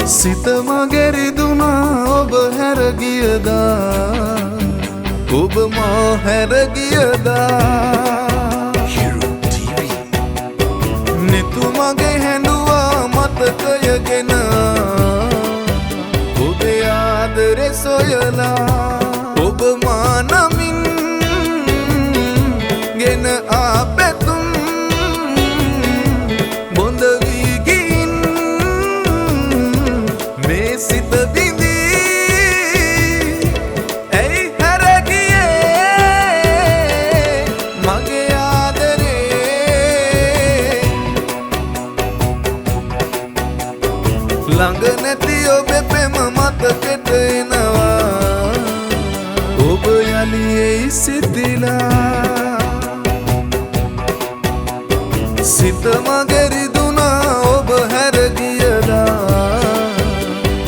සිත මගේ රිදුනා ඔබ හැර ගියදා ඔබ මා හැර ගියදා නිතු මගේ හැඬුවා මතකයගෙන ඔබේ ආදරේ සොයලා ඔබ මා නමින් ගෙන ආපැතුම් බොඳ වී ගින් මේ සිත බිඳී ඇයි හැර ගියේ මගේ ආදරේ ළඟ නැති ඔබේ ප්‍රේම මතකෙට එනවා ඔබ යලි එයි සිතිලා සිත මගේ රිදුනා ඔබ හැර ගියදා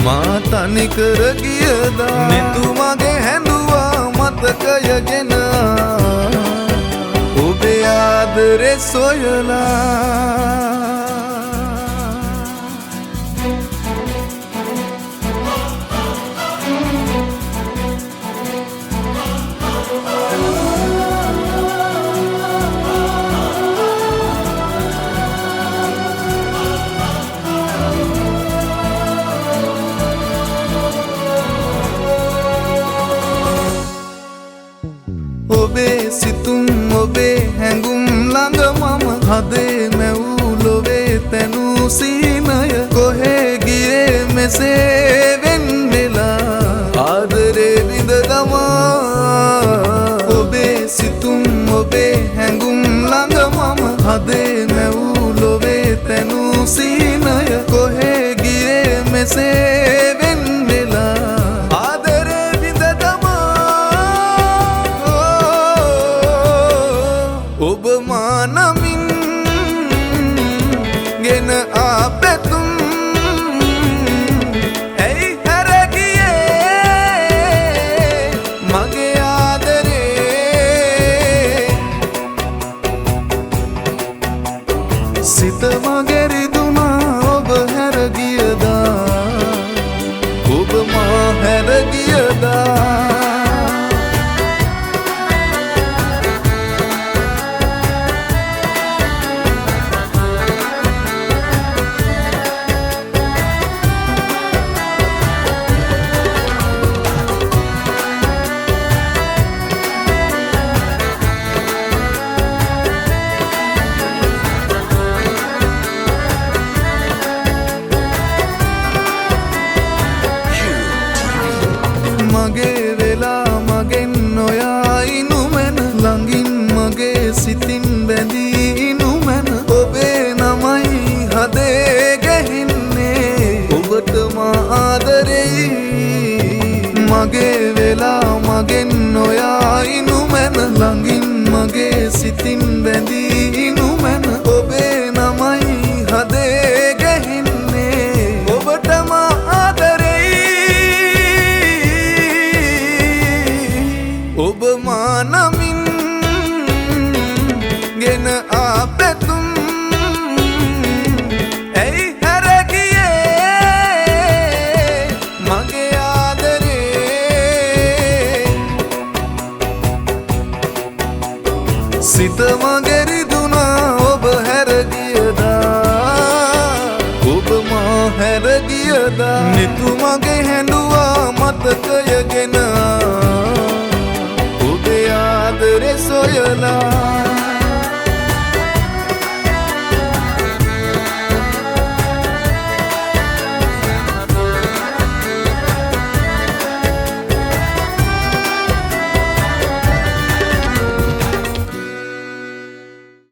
මා තනි කර ගියදා නිතු මගේ හැඬුවා මතකයගෙන ඔබේ ආදරේ සොයලා ඔබේ සිතුම් ඔබේ හැඟුම් ළඟ මම හදේ මැවූ ලොවේ තැනූ සීනය කොහේ ගියේ මෙසේ වෙන් වෙලා ආදරේ විඳ දමා ඔබේ සිතුම් ඔබේ හැඟුම් ළඟ මම හදේ මැවූ ලොවේ තැනූ සීනය කොහේ ගියේ මෙසේ වෙන් වෙලා ඔබ මා නමින් ගෙන ආපැතුම් ඇයි හැර ගියේ මගේ ආදරේ සිත මගේ රිදුනා ඔබ හැර ගියදා ඔබ මා හැර ගියදා මගේ වෙලා මගෙන් නොයා ඉනුමැන ළඟින් මගේ සිතින් බැඳී ඉනුමැන ඔබේ නමයි හදේ ගැහෙන්නේ ඔබට මා ආදරෙයි මගේ වෙලා මගෙන් නොයා ඉනුමැන ළඟින් මගේ සිතින් බැඳී ඉනුමැන ඔබේ නමයි හදේ ගැහෙන්නේ ඔබට මා ඔබ මා නමින් ගෙන ආපැතුම් ඇයි හැර ගියේ මගේ ආදරේ සිත මගේ රිදුනා ඔබ හැර ගියදා ඔබ මා හැර ගියදා නිතු මගේ හැඬුවා මතකයගෙන ආදරේ සොයලා